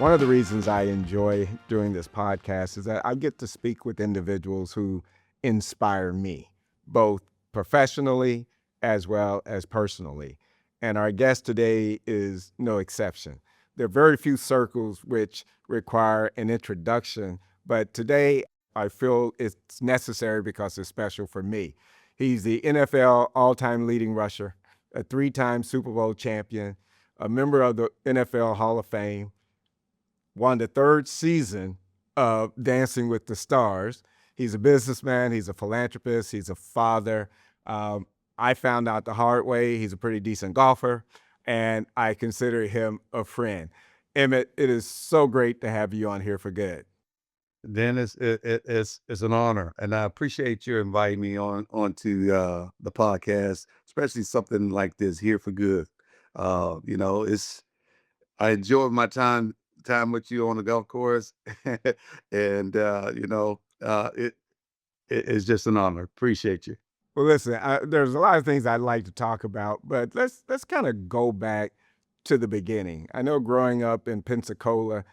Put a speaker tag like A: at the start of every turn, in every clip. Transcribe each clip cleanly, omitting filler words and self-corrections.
A: One of the reasons I enjoy doing this podcast is that I get to speak with individuals who inspire me, both professionally as well as personally. And our guest today is no exception. There are very few circles which require an introduction, but today I feel it's necessary because it's special for me. He's the NFL all time leading rusher, a 3 time Super Bowl champion, a member of the NFL Hall of Fame, won the third season of Dancing with the Stars. He's a businessman, he's a philanthropist, he's a father. I found out the hard way he's a pretty decent golfer, and I consider him a friend. Emmett, it is so great to have you on here for good.
B: Dennis, it's an honor, and I appreciate you inviting me onto the podcast, especially something like this here for good. It's I enjoyed my time with you on the golf course, and it's just an honor. Appreciate you.
A: Well, listen, there's a lot of things I'd like to talk about, but let's kind of go back to the beginning. I know growing up in Pensacola,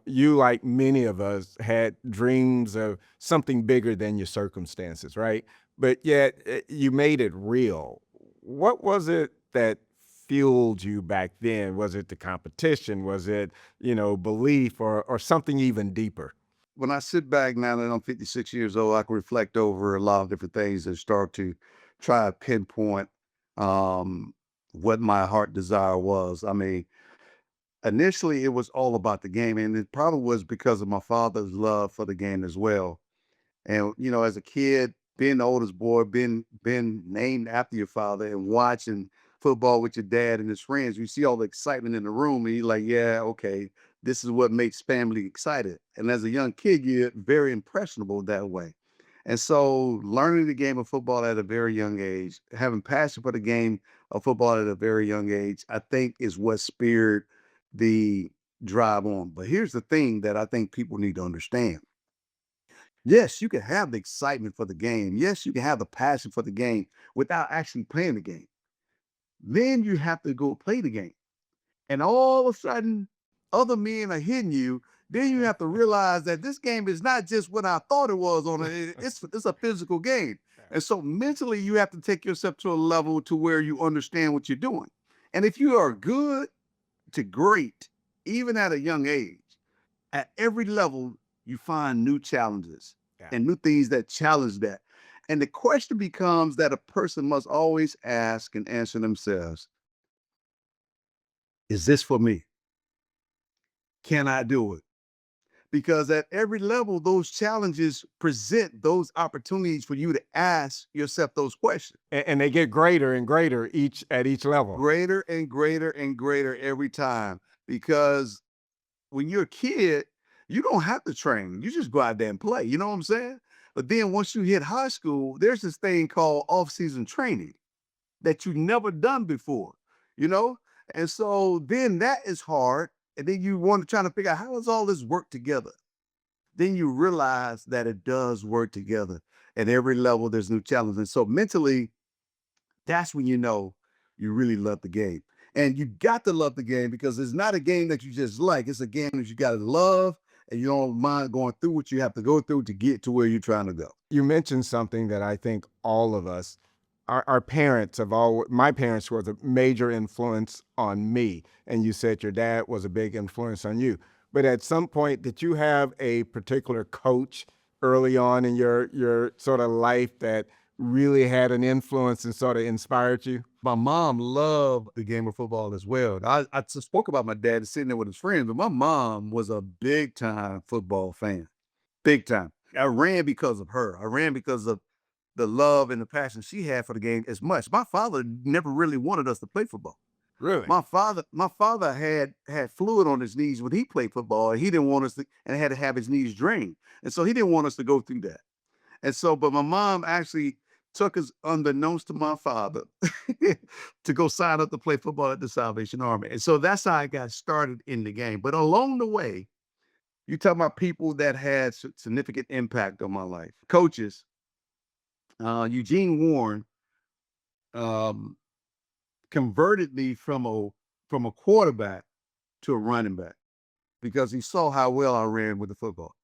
A: you, like many of us, had dreams of something bigger than your circumstances, right? But yet you made it real. What was it that fueled you back then? Was it the competition? Was it, belief or something even deeper?
B: When I sit back now that I'm 56 years old, I can reflect over a lot of different things and start to try to pinpoint um, what my heart desire was. I mean, initially it was all about the game, and it probably was because of my father's love for the game as well. And as a kid, being the oldest boy, being named after your father, and watching football with your dad and his friends, you see all the excitement in the room, and you're like, yeah, okay, this is what makes family excited. And as a young kid, you're very impressionable that way. And so learning the game of football at a very young age, having passion for the game of football at a very young age, I think is what speared the drive on. But here's the thing that I think people need to understand. Yes, you can have the excitement for the game. Yes, you can have the passion for the game without actually playing the game. Then you have to go play the game. And all of a sudden, other men are hitting you. Then you have to realize that this game is not just what I thought it was on it's a physical game. And so mentally you have to take yourself to a level to where you understand what you're doing. And if you are good to great, even at a young age, at every level, you find new challenges
A: Yeah.
B: and new things that challenge that. And the question becomes that a person must always ask and answer themselves, is this for me? Can I do it? Because at every level, those challenges present those opportunities for you to ask yourself those questions.
A: And they get greater and greater at each level.
B: Greater and greater and greater every time. Because when you're a kid, you don't have to train. You just go out there and play. You know what I'm saying? But then once you hit high school, there's this thing called off-season training that you've never done before, you know? And so then that is hard. And then you want to try to figure out how does all this work together? Then you realize that it does work together. At every level, there's new challenges. And so mentally, that's when you know you really love the game. And you got to love the game because it's not a game that you just like. It's a game that you got to love and you don't mind going through what you have to go through to get to where you're trying to go.
A: You mentioned something that I think all of us, our parents have all, my parents were the major influence on me. And you said your dad was a big influence on you. But at some point, did you have a particular coach early on in your sort of life that really had an influence and sort of inspired you?
B: My mom loved the game of football as well. I just spoke about my dad sitting there with his friends, but my mom was a big time football fan, big time. I ran because of her. I ran because of the love and the passion she had for the game as much. My father never really wanted us to play football.
A: Really?
B: My father had fluid on his knees when he played football, and he didn't want us to, and had to have his knees drained, and so he didn't want us to go through that. And so, but my mom actually took us unbeknownst to my father to go sign up to play football at the Salvation Army, and so that's how I got started in the game. But along the way, you talk about people that had significant impact on my life, coaches. Eugene Warren um, converted me from a quarterback to a running back. because he saw how well I ran with the football.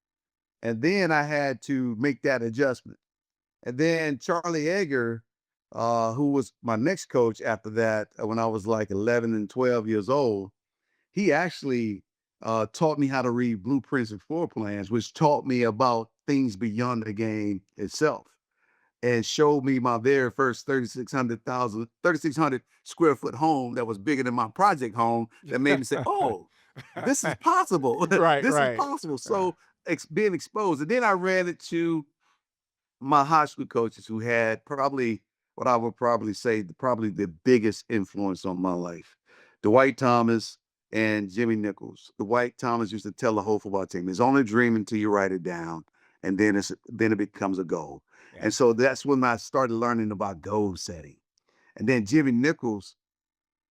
B: And then I had to make that adjustment. And then Charlie Egger, who was my next coach after that, when I was like 11 and 12 years old, he actually taught me how to read blueprints and floor plans, which taught me about things beyond the game itself and showed me my very first 3,600 square foot home that was bigger than my project home that made me say, oh, this is possible.
A: Right,
B: This is
A: right.
B: possible. So being exposed. And then I ran into my high school coaches who had probably what I would probably say probably the biggest influence on my life. Dwight Thomas and Jimmy Nichols. Dwight Thomas used to tell the whole football team, "It's only a dream until you write it down, and then it becomes a goal."
A: Yeah.
B: And so that's when I started learning about goal setting. And then Jimmy Nichols,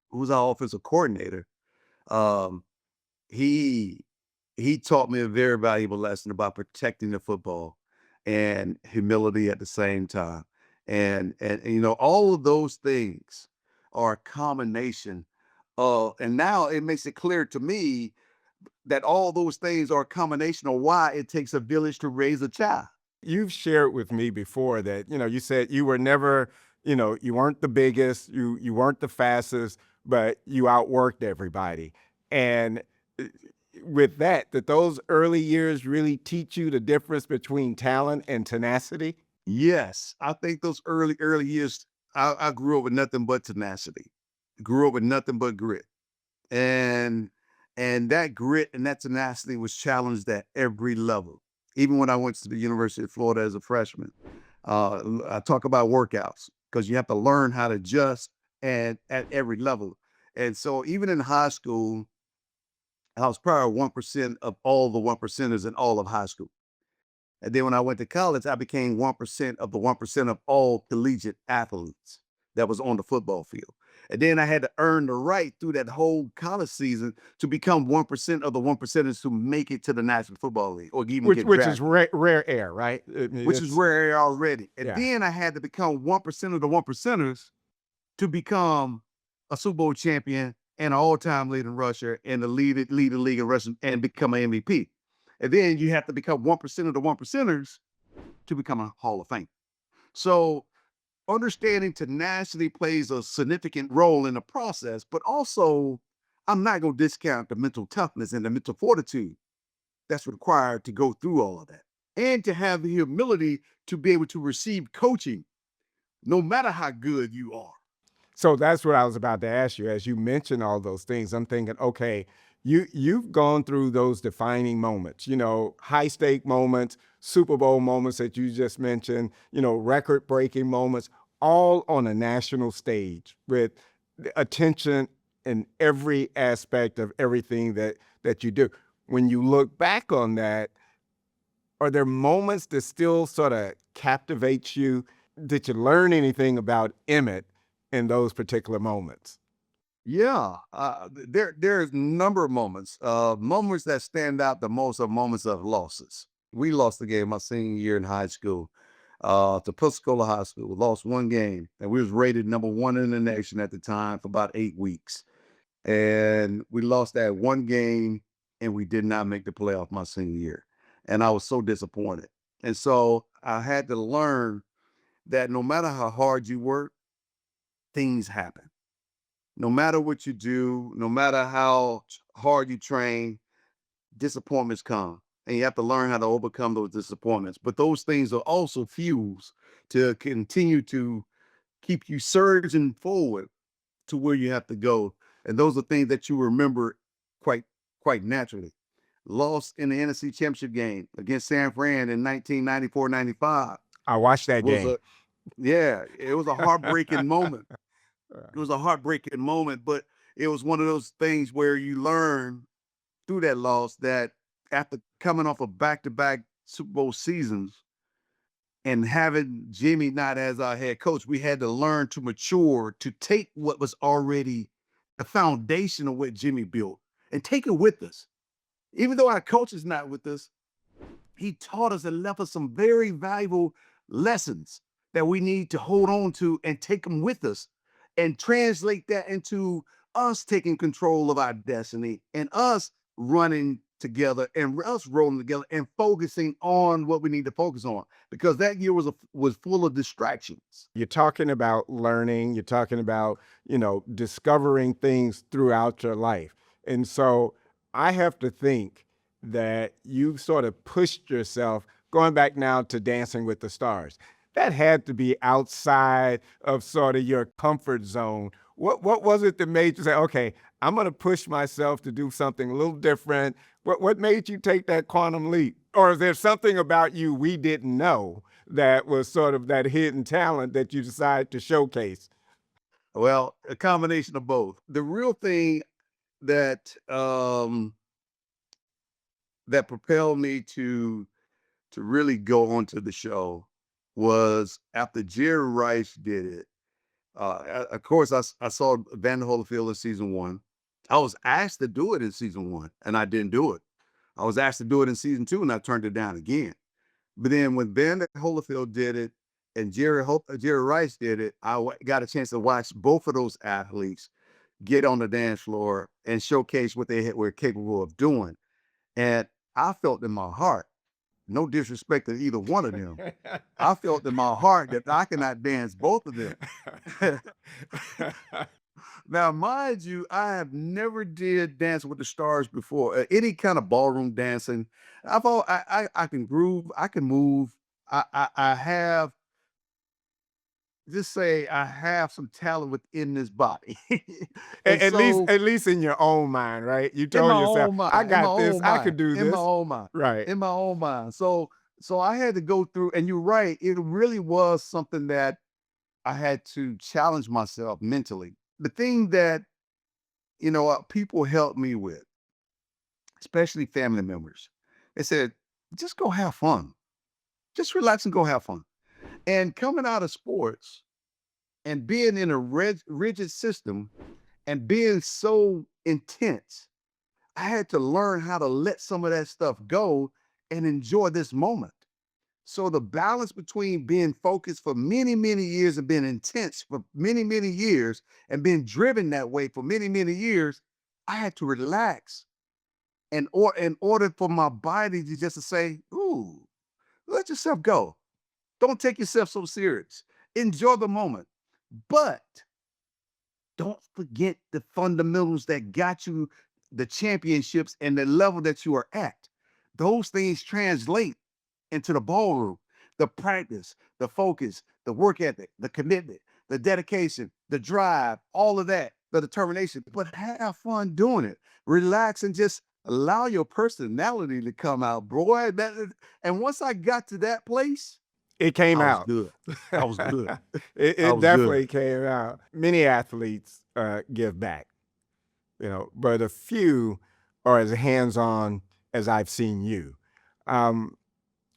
B: who was our offensive coordinator, um, he he taught me a very valuable lesson about protecting the football and humility at the same time. And you know, all of those things are a combination of, and now it makes it clear to me that all those things are a combination of why it takes a village to raise a child.
A: You've shared with me before that, you said you were never, you weren't the biggest, you weren't the fastest, but you outworked everybody. And uh, with that those early years really teach you the difference between talent and tenacity.
B: Yes, I think those early years, I grew up with nothing but tenacity, grew up with nothing but grit. And that grit and that tenacity was challenged at every level. Even when I went to the University of Florida as a freshman, I talk about workouts because you have to learn how to adjust and at every level. And so even in high school, I was probably 1% of all the one percenters in all of high school. And then when I went to college, I became 1% of the 1% of all collegiate athletes that was on the football field. And then I had to earn the right through that whole college season to become 1% of the one percenters to make it to the National Football League or even
A: which
B: get
A: which is
B: drafted,
A: rare air, right? I mean,
B: which is
A: it's
B: rare already. And
A: yeah.
B: then I had to become 1% of the one percenters to become a Super Bowl champion and an all-time leading rusher and lead the league in rushing and become an MVP. And then you have to become 1% of the one percenters to become a Hall of Fame. So understanding tenacity plays a significant role in the process, but also I'm not going to discount the mental toughness and the mental fortitude that's required to go through all of that and to have the humility to be able to receive coaching no matter how good you are.
A: So that's what I was about to ask you. As you mentioned all those things, I'm thinking, okay, you've gone through those defining moments, high stake moments, Super Bowl moments that you just mentioned, record breaking moments, all on a national stage with the attention in every aspect of everything that you do. When you look back on that, are there moments that still sort of captivates you? Did you learn anything about Emmett in those particular moments?
B: Yeah, there's a number of moments. Moments that stand out the most are moments of losses. We lost the game my senior year in high school to Pensacola High School. We lost one game, and we was rated number one in the nation at the time for about 8 weeks. And we lost that one game, and we did not make the playoff my senior year. And I was so disappointed. And so I had to learn that no matter how hard you work, things happen. No matter what you do, no matter how hard you train, disappointments come. And you have to learn how to overcome those disappointments. But those things are also fuels to continue to keep you surging forward to where you have to go. And those are things that you remember quite quite naturally. Lost in the NFC Championship game against San Fran in 1994-95
A: I watched that
B: was
A: game.
B: a yeah, it was a heartbreaking moment. It was a heartbreaking moment, but it was one of those things where you learn through that loss that after coming off of back-to-back Super Bowl seasons and having Jimmy not as our head coach, we had to learn to mature to take what was already the foundation of what Jimmy built and take it with us. Even though our coach is not with us, he taught us and left us some very valuable lessons that we need to hold on to and take them with us and translate that into us taking control of our destiny and us running together and us rolling together and focusing on what we need to focus on, because that year was full of distractions.
A: You're talking about learning, you're talking about, discovering things throughout your life. And so I have to think that you sort of pushed yourself, going back now to Dancing with the Stars. That had to be outside of sort of your comfort zone. What was it that made you say, okay, I'm going to push myself to do something a little different? What made you take that quantum leap? Or is there something about you we didn't know that was sort of that hidden talent that you decided to showcase?
B: Well, a combination of both. The real thing that that propelled me to really go onto the show was after Jerry Rice did it. Of course, I saw Van Holyfield in season one. I was asked to do it in season one, and I didn't do it. I was asked to do it in season two, and I turned it down again. But then when Van Holyfield did it and Jerry Rice did it, got a chance to watch both of those athletes get on the dance floor and showcase what they were capable of doing. And I felt in my heart, no disrespect to either one of them, I felt in my heart that I cannot dance both of them. Now, mind you, I have never did Dance with the Stars before. Any kind of ballroom dancing. I can groove, I can move. I have, just say I have some talent within this body. And
A: At least,
B: so
A: at least in your own mind, right? You
B: in my
A: told yourself,
B: own
A: I
B: mind, in my
A: got this,
B: own
A: I
B: mind,
A: could do
B: in my
A: this.
B: own mind,
A: Right.
B: in my own mind. So I had to go through, and you're right, it really was something that I had to challenge myself mentally. The thing that, people helped me with, especially family members, they said, just go have fun. Just relax and go have fun. And coming out of sports and being in a rigid system and being so intense, I had to learn how to let some of that stuff go and enjoy this moment. So the balance between being focused for many, many years and being intense for many, many years and being driven that way for many, many years, I had to relax in order for my body to just to say, ooh, let yourself go. Don't take yourself so serious. Enjoy the moment. But don't forget the fundamentals that got you the championships and the level that you are at. Those things translate into the ballroom, the practice, the focus, the work ethic, the commitment, the dedication, the drive, all of that, the determination. But have fun doing it. Relax and just allow your personality to come out, boy. And once I got to that place,
A: It came
B: I was
A: out.
B: good. I was good.
A: it,
B: I
A: it
B: was good.
A: definitely came out. Many athletes give back, but a few are as hands-on as I've seen you. Um,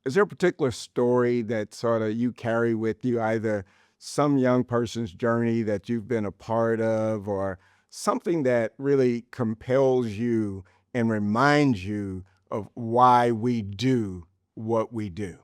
A: is there a particular story that sort of you carry with you, either some young person's journey that you've been a part of, or something that really compels you and reminds you of why we do what we do?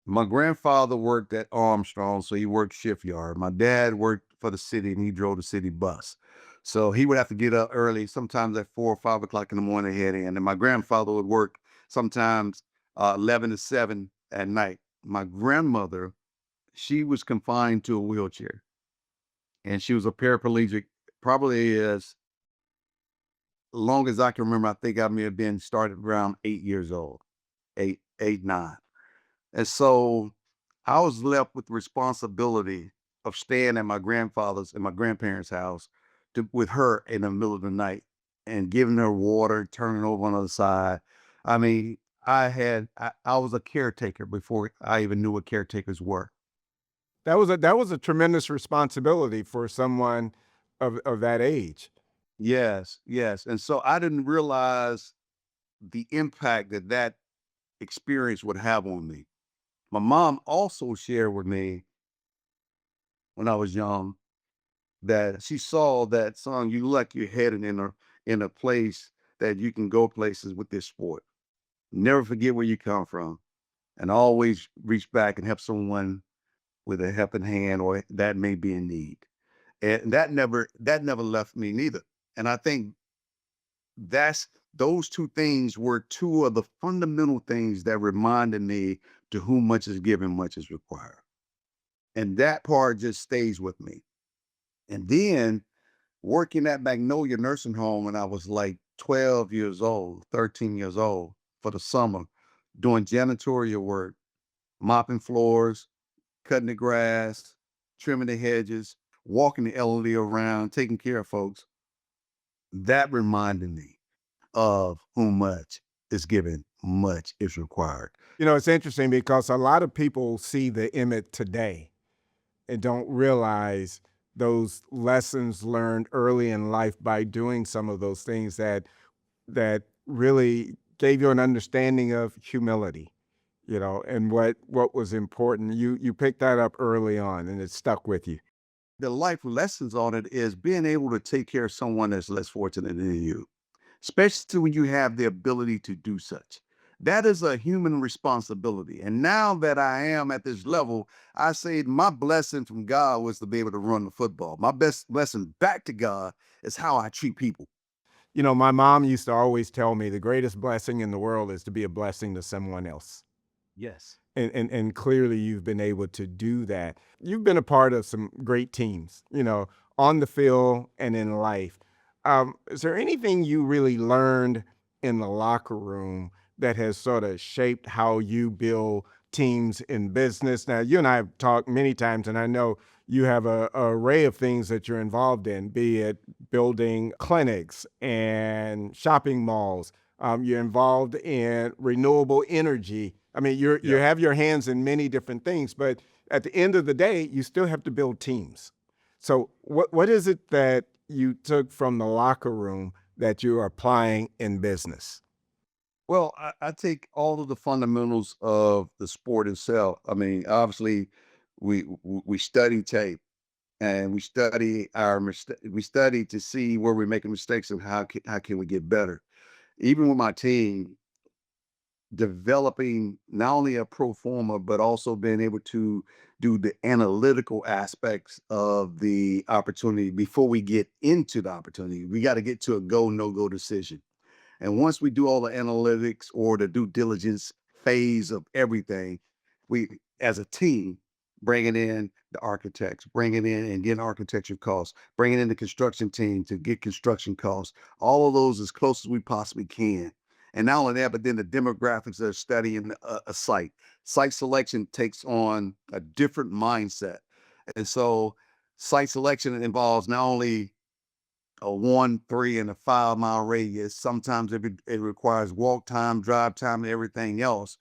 B: My grandfather worked at Armstrong, so he worked shift yard. My dad worked for the city and he drove the city bus. So he would have to get up early, sometimes at 4 or 5 o'clock in the morning, head in. And my grandfather would work sometimes 11 to 7 at night. My grandmother, she was confined to a wheelchair and she was a paraplegic probably as long as I can remember. I think I may have been started around 8 years old, 9. And so I was left with the responsibility of staying at my grandfather's and my grandparents' house with her in the middle of the night and giving her water, turning over on the other side. I mean, I was a caretaker before I even knew what caretakers were.
A: That was a tremendous responsibility for someone of that age.
B: Yes, yes. And so I didn't realize the impact that experience would have on me. My mom also shared with me when I was young that she saw that, son, you like you're headed in a place that you can go places with this sport. Never forget where you come from, and always reach back and help someone with a helping hand or that may be in need. And that never left me neither. And I think that's those two things were two of the fundamental things that reminded me to whom much is given, much is required. And that part just stays with me. And then working at Magnolia Nursing Home when I was like 12 years old, 13 years old for the summer, doing janitorial work, mopping floors, cutting the grass, trimming the hedges, walking the elderly around, taking care of folks. That reminded me of whom much is given, much is required.
A: You know, it's interesting because a lot of people see the Emmitt today and don't realize those lessons learned early in life by doing some of those things that really gave you an understanding of humility, you know, and what was important. You picked that up early on and it stuck with you.
B: The life lessons on it is being able to take care of someone that's less fortunate than you, especially when you have the ability to do such. That is a human responsibility. And now that I am at this level, I say my blessing from God was to be able to run the football. My best blessing back to God is how I treat people.
A: You know, my mom used to always tell me the greatest blessing in the world is to be a blessing to someone else.
B: Yes.
A: And clearly you've been able to do that. You've been a part of some great teams, you know, on the field and in life. Is there anything you really learned in the locker room that has sort of shaped how you build teams in business? Now, you and I have talked many times, and I know you have a array of things that you're involved in, be it building clinics and shopping malls. You're involved in renewable energy. I mean, you
B: Yeah.
A: have your hands in many different things, but at the end of the day, you still have to build teams. So, what is it that you took from the locker room that you are applying in business?
B: Well, I take all of the fundamentals of the sport itself. I mean, obviously, we study tape and we study we study to see where we're making mistakes and how can we get better. Even with my team, developing not only a pro forma, but also being able to do the analytical aspects of the opportunity before we get into the opportunity. We got to get to a go, no go decision. And once we do all the analytics or the due diligence phase of everything, we, as a team, bringing in the architects, bringing in and getting architecture costs, bringing in the construction team to get construction costs, all of those as close as we possibly can. And not only that, but then the demographics that are studying a site. Site selection takes on a different mindset. And so site selection involves not only a 1, 3, and a 5 mile radius. Sometimes it requires walk time, drive time, and everything else.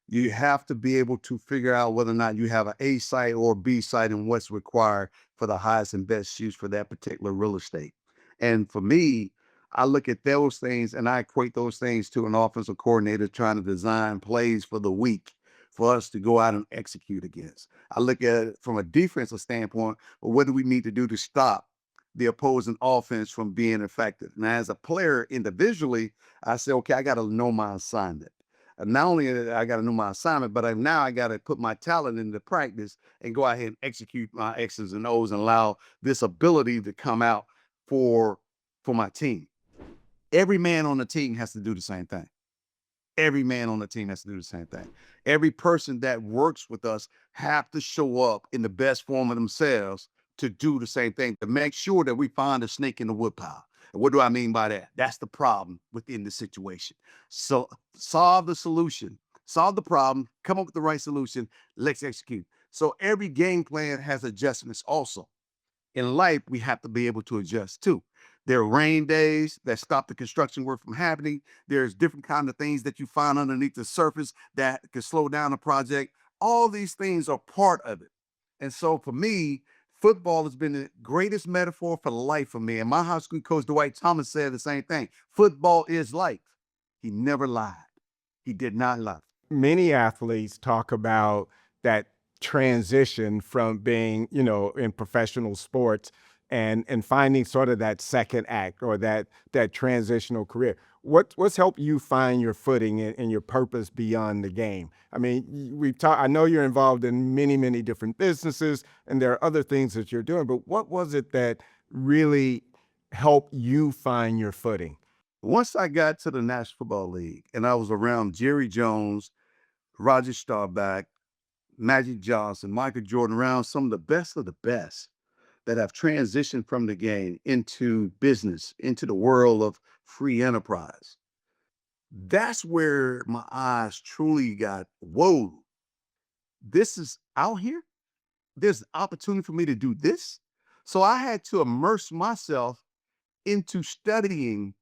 B: You have to be able to figure out whether or not you have an A site or B site and what's required for the highest and best use for that particular real estate. And for me, I look at those things and I equate those things to an offensive coordinator trying to design plays for the week for us to go out and execute against. I look at it from a defensive standpoint, well, what do we need to do to stop the opposing offense from being effective? Now, as a player individually, I say, okay, I got to know my assignment. And not only I got to know my assignment, but now I got to put my talent into practice and go ahead and execute my X's and O's and allow this ability to come out for my team. Every man on the team has to do the same thing. Every man on the team has to do the same thing. Every person that works with us have to show up in the best form of themselves to do the same thing, to make sure that we find a snake in the woodpile. And what do I mean by that? That's the problem within the situation. So solve the solution, solve the problem, come up with the right solution, let's execute. So every game plan has adjustments also. In life, we have to be able to adjust too. There are rain days that stop the construction work from happening. There's different kind of things that you find underneath the surface that can slow down a project. All these things are part of it. And so for me, football has been the greatest metaphor for life for me. And my high school coach, Dwight Thomas, said the same thing. Football is life. He never lied. He did not lie.
A: Many athletes talk about that transition from being, you know, in professional sports and finding sort of that second act or that transitional career. What's helped you find your footing and your purpose beyond the game? I mean, we've talked. I know you're involved in many different businesses, and there are other things that you're doing. But what was it that really helped you find your footing?
B: Once I got to the National Football League and I was around Jerry Jones, Roger Staubach, Magic Johnson, Michael Jordan, around some of the best that have transitioned from the game into business, into the world of free enterprise. That's where my eyes truly got, whoa, this is out here. There's an opportunity for me to do this. So I had to immerse myself into studying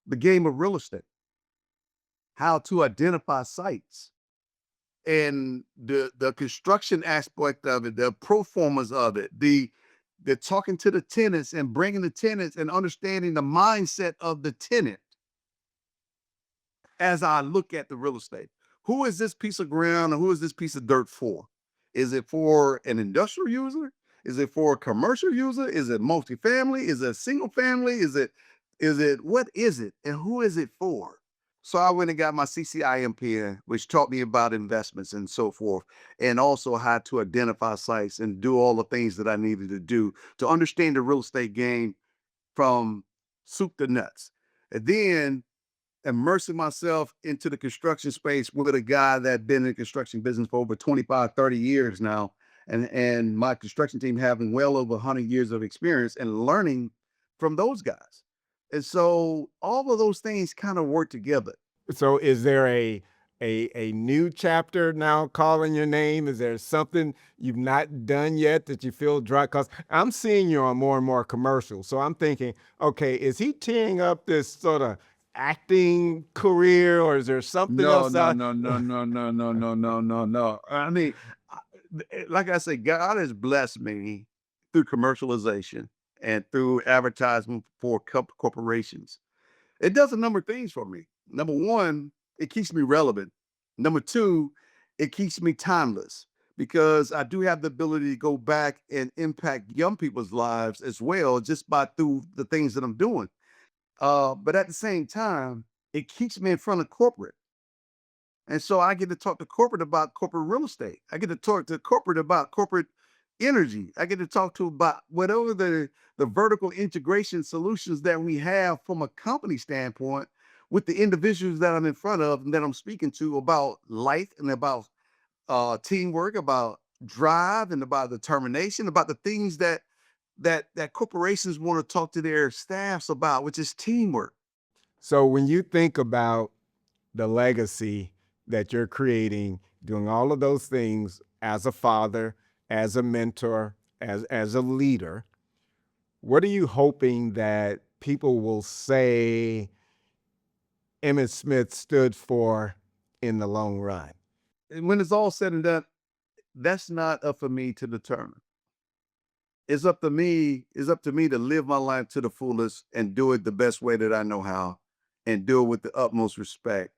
B: the game of real estate, how to identify sites, and the construction aspect of it, the pro formas of it, the talking to the tenants and bringing the tenants and understanding the mindset of the tenant as I look at the real estate. Who is this piece of ground and who is this piece of dirt for? Is it for an industrial user? Is it for a commercial user? Is it multifamily? Is it single family? Is it what is it? And who is it for? So I went and got my CCIMP, which taught me about investments and so forth, and also how to identify sites and do all the things that I needed to do to understand the real estate game from soup to nuts. And then immersing myself into the construction space with a guy that been in the construction business for over 25, 30 years now. And my construction team having well over 100 years of experience and learning from those guys. And so all of those things kind of work together.
A: So is there a new chapter now calling your name? Is there something you've not done yet that you feel dry? Because I'm seeing you on more and more commercials. So I'm thinking, okay, is he teeing up this sort of acting career, or is there something
B: No,
A: else
B: no,
A: out?
B: no, no, no, no, no, no, no, no, no. I mean, like I said, God has blessed me through commercialization and through advertisement for corporations. It does a number of things for me. Number one, it keeps me relevant. Number two, it keeps me timeless because I do have the ability to go back and impact young people's lives as well, just by through the things that I'm doing. But at the same time, it keeps me in front of corporate. And so I get to talk to corporate about corporate real estate. I get to talk to corporate about corporate energy. I get to talk to about whatever the vertical integration solutions that we have from a company standpoint with the individuals that I'm in front of and that I'm speaking to about life and about teamwork, about drive and about determination, about the things that corporations want to talk to their staffs about, which is teamwork.
A: So when you think about the legacy that you're creating, doing all of those things as a father, as a mentor, as a leader, what are you hoping that people will say Emmitt Smith stood for in the long run?
B: And when it's all said and done, that's not up for me to determine. It's up to me to live my life to the fullest and do it the best way that I know how and do it with the utmost respect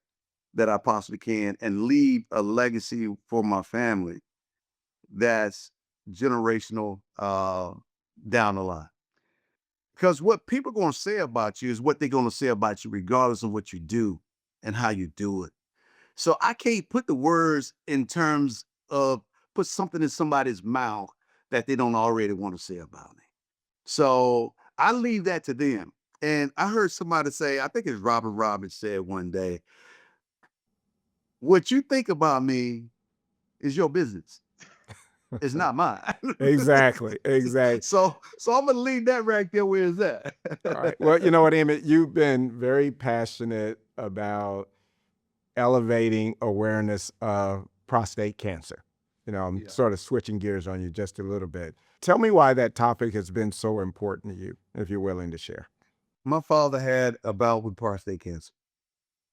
B: that I possibly can and leave a legacy for my family that's generational down the line. Because what people are going to say about you is what they're going to say about you, regardless of what you do and how you do it. So I can't put the words in terms of put something in somebody's mouth that they don't already want to say about me. So I leave that to them. And I heard somebody say, I think it's Robert Roberts said one day, what you think about me is your business. It's not mine.
A: Exactly, exactly.
B: So I'm gonna leave that right there where it's
A: All right.
B: at.
A: Well, you know what, Emmett, you've been very passionate about elevating awareness of prostate cancer. I'm
B: Yeah.
A: sort of switching gears on you just a little bit. Tell me why that topic has been so important to you, if you're willing to share.
B: My father had a bout with prostate cancer.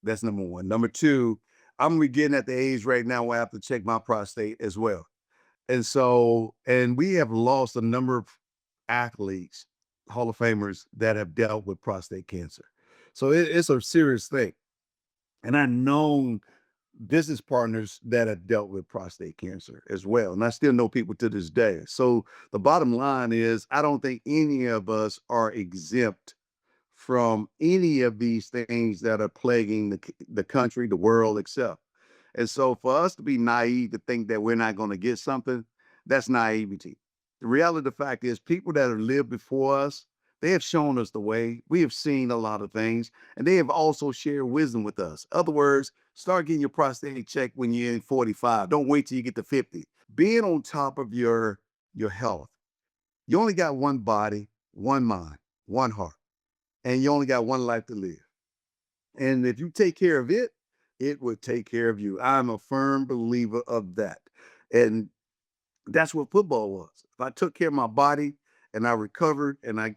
B: That's number one. Number two, I'm getting at the age right now where I have to check my prostate as well. And we have lost a number of athletes, Hall of Famers that have dealt with prostate cancer. So it's a serious thing. And I know business partners that have dealt with prostate cancer as well. And I still know people to this day. So the bottom line is, I don't think any of us are exempt from any of these things that are plaguing the country, the world itself. And so for us to be naive to think that we're not going to get something, that's naivety. The reality of the fact is people that have lived before us, They have shown us the way. We have seen a lot of things, and they have also shared wisdom with us. Other words, start getting your prostate checked when you're in 45. Don't wait till you get to 50. Being on top of your health. You only got one body, one mind, one heart, and you only got one life to live. And if you take care of it, it will take care of you. I'm a firm believer of that. And that's what football was. If I took care of my body and I recovered and I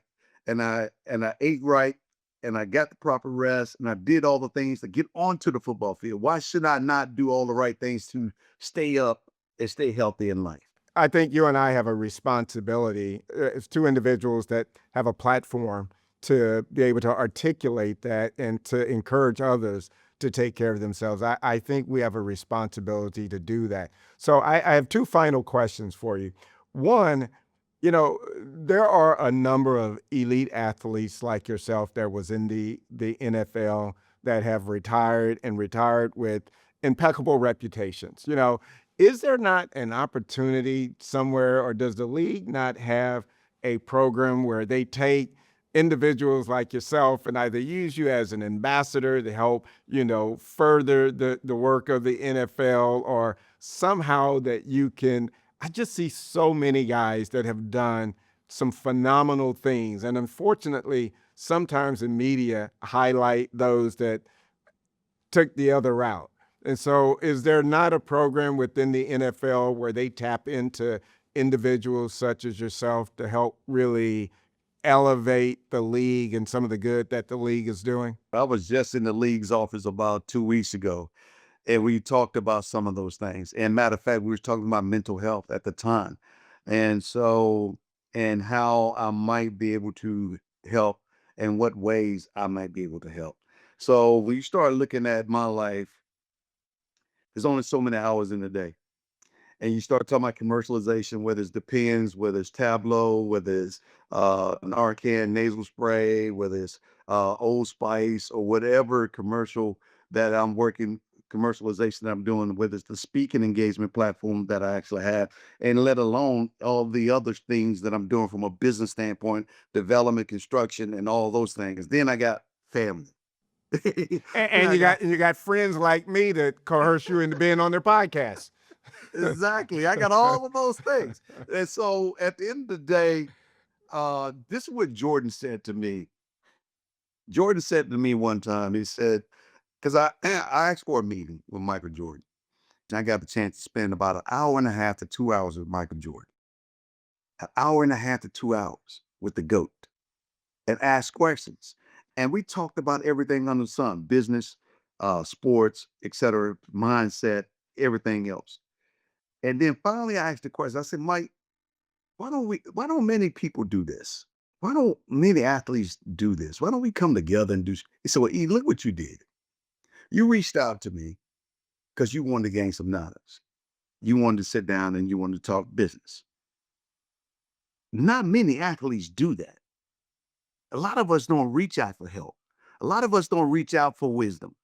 B: ate right and I got the proper rest and I did all the things to get onto the football field, why should I not do all the right things to stay up and stay healthy in life?
A: I think you and I have a responsibility as two individuals that have a platform to be able to articulate that and to encourage others to take care of themselves. I think we have a responsibility to do that. So I have two final questions for you. One, there are a number of elite athletes like yourself that was in the NFL that have retired and retired with impeccable reputations. Is there not an opportunity somewhere, or does the league not have a program where they take individuals like yourself and either use you as an ambassador to help, further the work of the NFL, or somehow that you can? I just see so many guys that have done some phenomenal things. And unfortunately, sometimes the media highlight those that took the other route. And so, is there not a program within the NFL where they tap into individuals such as yourself to help really elevate the league and some of the good that the league is doing?
B: I was just in the league's office about 2 weeks ago, and we talked about some of those things. And matter of fact, we were talking about mental health at the time. And so, and how I might be able to help and what ways I might be able to help. So when you start looking at my life, there's only so many hours in the day. And you start talking about commercialization, whether it's Depends, whether it's Tableau, whether it's Narcan nasal spray, whether it's Old Spice or whatever commercial that I'm working, commercialization that I'm doing, whether it's the speaking engagement platform that I actually have, and let alone all the other things that I'm doing from a business standpoint, development, construction, and all those things. Then I got family.
A: And,
B: Then
A: and
B: I
A: you
B: got
A: got and you got friends like me that coerce you into being on their podcast.
B: exactly. I got all of those things. And so at the end of the day, this is what Jordan said to me. Jordan said to me one time, he said, because I asked for a meeting with Michael Jordan. And I got the chance to spend about an hour and a half to 2 hours with Michael Jordan. An hour and a half to 2 hours with the GOAT and ask questions. And we talked about everything under the sun, business, sports, etc., mindset, everything else. And then finally I asked the question. I said, Mike, why don't many people do this? Why don't many athletes do this? Why don't we come together and do he said, well, E, look what you did. You reached out to me because you wanted to gain some knowledge. You wanted to sit down and you wanted to talk business. Not many athletes do that. A lot of us don't reach out for help. A lot of us don't reach out for wisdom.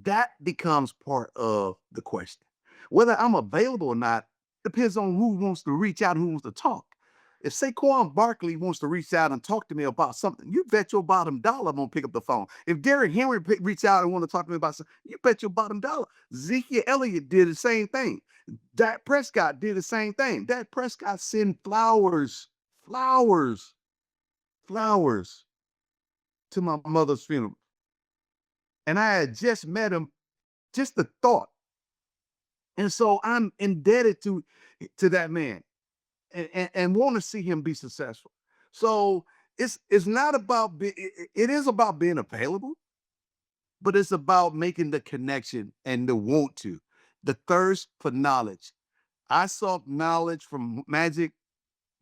B: That becomes part of the question. Whether I'm available or not depends on who wants to reach out and who wants to talk. If Saquon Barkley wants to reach out and talk to me about something, you bet your bottom dollar I'm gonna pick up the phone. If Derrick Henry reach out and want to talk to me about something, you bet your bottom dollar. Ezekiel Elliott did the same thing. Dak Prescott did the same thing. Dak Prescott sent flowers, flowers to my mother's funeral. And I had just met him, just the thought. And so I'm indebted to that man and want to see him be successful. So it's not about it is about being available, but it's about making the connection and the want to, the thirst for knowledge. I sought knowledge from Magic,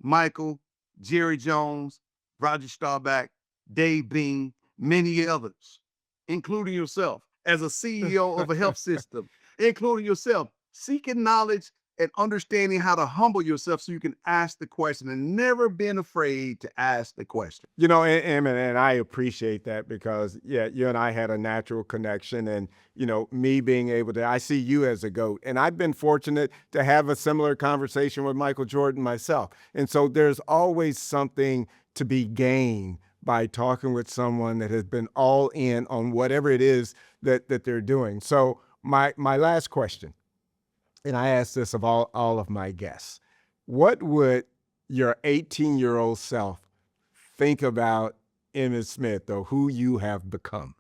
B: Michael, Jerry Jones, Roger Staubach, Dave Bean, many others, including yourself as a CEO of a health system, including yourself, seeking knowledge and understanding how to humble yourself so you can ask the question and never being afraid to ask the question.
A: And I appreciate that because, yeah, you and I had a natural connection. And, me being able to, I see you as a GOAT. And I've been fortunate to have a similar conversation with Michael Jordan myself. And so there's always something to be gained by talking with someone that has been all in on whatever it is that they're doing. So my last question, and I ask this of all of my guests, what would your 18-year-old self think about Emmitt Smith or who you have become?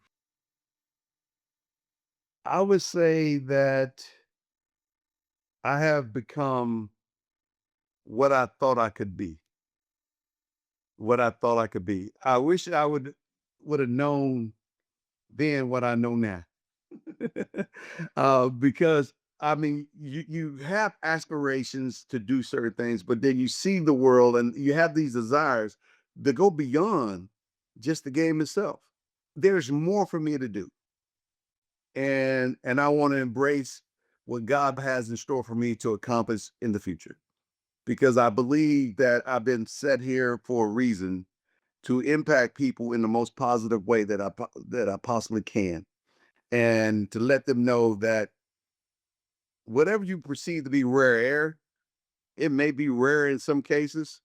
B: I would say that I have become what I thought I could be. What I thought I could be. I wish I would have known then what I know now. Because I mean, you have aspirations to do certain things, but then you see the world and you have these desires that go beyond just the game itself. There's more for me to do, and I want to embrace what God has in store for me to accomplish in the future. Because I believe that I've been set here for a reason to impact people in the most positive way that that I possibly can, and to let them know that whatever you perceive to be rare air, it may be rare in some cases,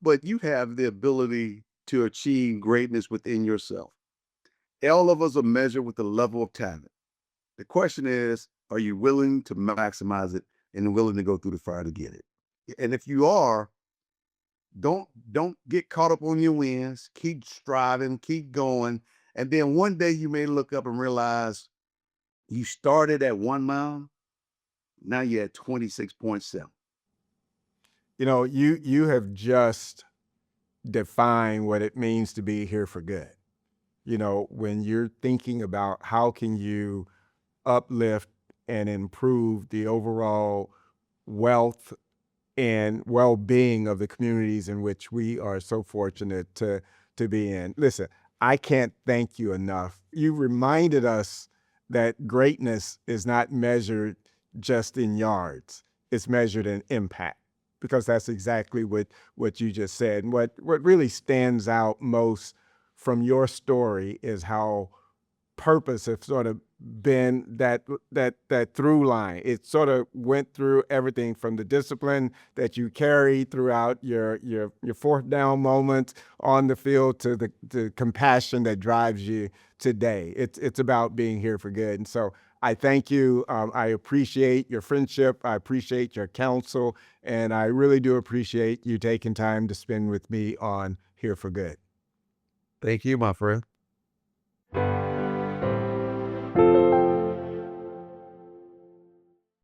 B: but you have the ability to achieve greatness within yourself. All of us are measured with the level of talent. The question is, are you willing to maximize it and willing to go through the fire to get it? And if you are, don't get caught up on your wins. Keep striving, keep going. And then one day you may look up and realize you started at 1 mile, now you're at 26.7.
A: You know, you have just defined what it means to be here for good. You know, when you're thinking about how can you uplift and improve the overall wealth and well-being of the communities in which we are so fortunate to be in. Listen, I can't thank you enough. You reminded us that greatness is not measured just in yards. It's measured in impact, because that's exactly what you just said. And what really stands out most from your story is how purpose have sort of been that through line. It sort of went through everything from the discipline that you carry throughout your fourth down moments on the field to the compassion that drives you today. It's about being here for good. And so I thank you. I appreciate your friendship. I appreciate your counsel, and I really do appreciate you taking time to spend with me on Here for Good.
B: Thank you, my friend.